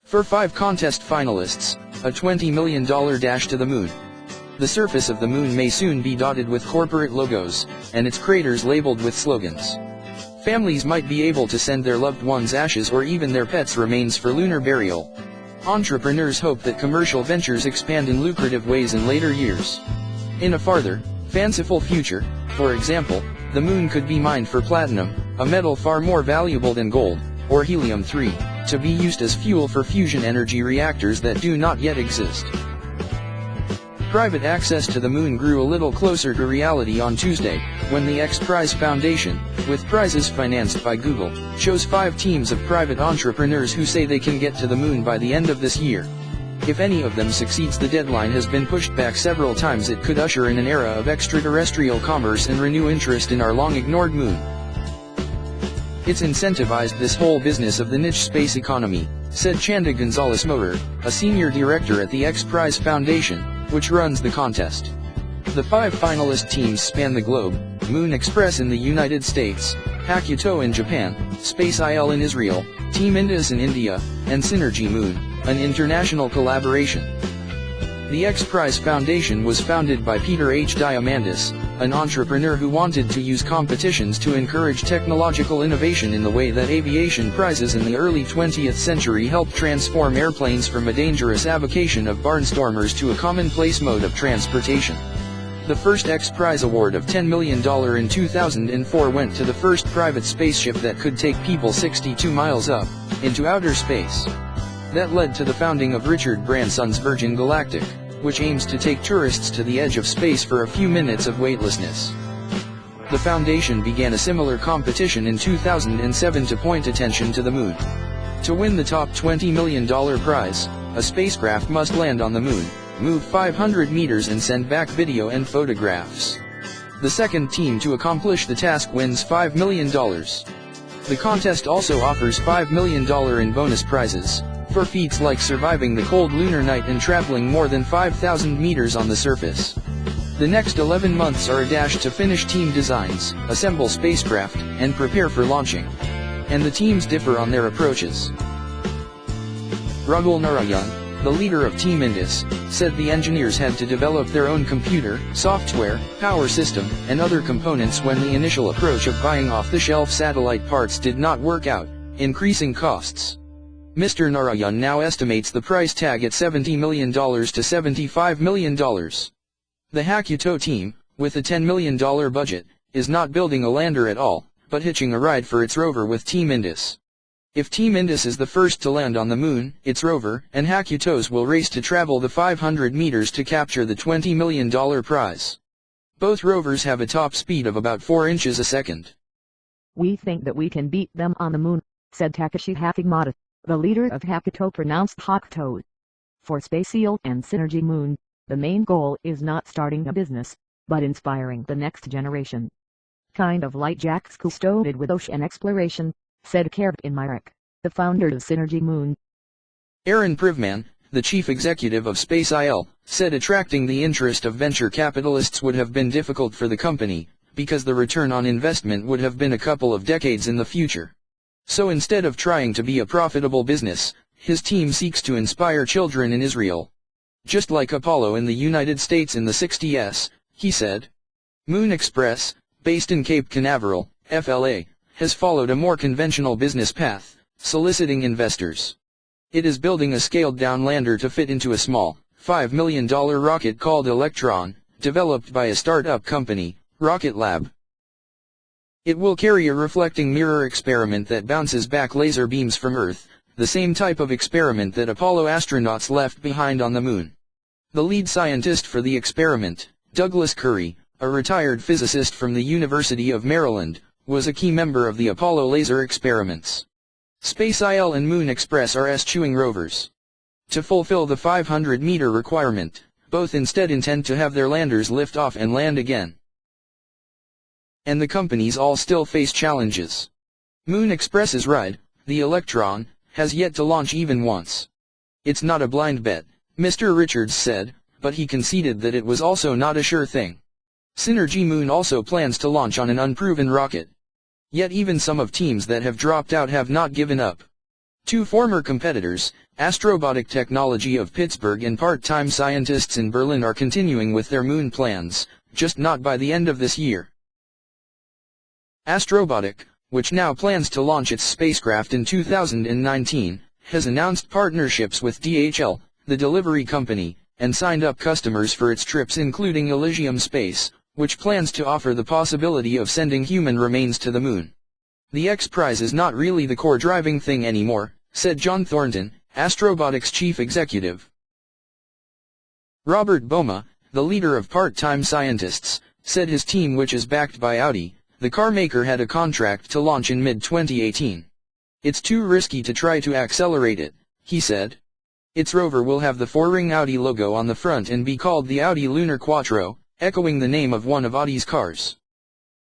For 5 contest finalists, a $20 million dash to the moon. The surface of the moon may soon be dotted with corporate logos, and its craters labeled with slogans. Families might be able to send their loved ones' ashes or even their pets' remains for lunar burial. Entrepreneurs hope that commercial ventures expand in lucrative ways in later years. In a farther, fanciful future, for example, the moon could be mined for platinum, a metal far more valuable than gold, or helium-3, to be used as fuel for fusion energy reactors that do not yet exist. Private access to the moon grew a little closer to reality on Tuesday, when the X Prize Foundation, with prizes financed by Google, chose 5 teams of private entrepreneurs who say they can get to the moon by the end of this year. If any of them succeeds, the deadline has been pushed back several times. It could usher in an era of extraterrestrial commerce and renew interest in our long-ignored moon. It's incentivized this whole business of the niche space economy, said Chanda Gonzalez Morer, a senior director at the X Prize Foundation, which runs the contest. The 5 finalist teams span the globe: Moon Express in the United States, Hakuto in Japan, Space IL in Israel, Team Indus in India, and Synergy Moon, an international collaboration. The X Prize Foundation was founded by Peter H. Diamandis, an entrepreneur who wanted to use competitions to encourage technological innovation in the way that aviation prizes in the early 20th century helped transform airplanes from a dangerous avocation of barnstormers to a commonplace mode of transportation. The first X Prize award of $10 million in 2004 went to the first private spaceship that could take people 62 miles up into outer space. That led to the founding of Richard Branson's Virgin Galactic, which aims to take tourists to the edge of space for a few minutes of weightlessness. The foundation began a similar competition in 2007 to point attention to the moon. To win the top $20 million prize, a spacecraft must land on the moon, move 500 meters and send back video and photographs. The second team to accomplish the task wins $5 million. The contest also offers $5 million in bonus prizes for feats like surviving the cold lunar night and traveling more than 5,000 meters on the surface. The next 11 months are a dash to finish team designs, assemble spacecraft, and prepare for launching. And the teams differ on their approaches. Rahul Narayan, the leader of Team Indus, said the engineers had to develop their own computer, software, power system, and other components when the initial approach of buying off-the-shelf satellite parts did not work out, increasing costs. Mr. Narayan now estimates the price tag at $70 million to $75 million. The Hakuto team, with a $10 million budget, is not building a lander at all, but hitching a ride for its rover with Team Indus. If Team Indus is the first to land on the moon, its rover and Hakuto's will race to travel the 500 meters to capture the $20 million prize. Both rovers have a top speed of about 4 inches a second. "We think that we can beat them on the moon," said Takashi Hakimata, the leader of Hakuto, pronounced Hakuto. For Space Seal and Synergy Moon, the main goal is not starting a business, but inspiring the next generation. "Kind of like Jacques Cousteau did with ocean exploration," said Kevin Myrick, the founder of Synergy Moon. Aaron Privman, the chief executive of Space IL, said attracting the interest of venture capitalists would have been difficult for the company, because the return on investment would have been a couple of decades in the future. So instead of trying to be a profitable business, his team seeks to inspire children in Israel. Just like Apollo in the United States in the 60s, he said. Moon Express, based in Cape Canaveral, FLA, has followed a more conventional business path, soliciting investors. It is building a scaled-down lander to fit into a small, $5 million rocket called Electron, developed by a startup company, Rocket Lab. It will carry a reflecting mirror experiment that bounces back laser beams from Earth, the same type of experiment that Apollo astronauts left behind on the moon. The lead scientist for the experiment, Douglas Curry, a retired physicist from the University of Maryland, was a key member of the Apollo laser experiments. Space IL and Moon Express are eschewing rovers. To fulfill the 500-meter requirement, both instead intend to have their landers lift off and land again. And the companies all still face challenges. Moon Express's ride, the Electron, has yet to launch even once. It's not a blind bet, Mr. Richards said, but he conceded that it was also not a sure thing. Synergy Moon also plans to launch on an unproven rocket. Yet even some of teams that have dropped out have not given up. Two former competitors, Astrobotic Technology of Pittsburgh and part-time scientists in Berlin, are continuing with their moon plans, just not by the end of this year. Astrobotic, which now plans to launch its spacecraft in 2019, has announced partnerships with DHL, the delivery company, and signed up customers for its trips, including Elysium Space, which plans to offer the possibility of sending human remains to the moon. The X Prize is not really the core driving thing anymore, said John Thornton, Astrobotic's chief executive. Robert Boma, the leader of part-time scientists, said his team, which is backed by Audi, the car maker, had a contract to launch in mid-2018. It's too risky to try to accelerate it, he said. Its rover will have the four-ring Audi logo on the front and be called the Audi Lunar Quattro, echoing the name of one of Audi's cars.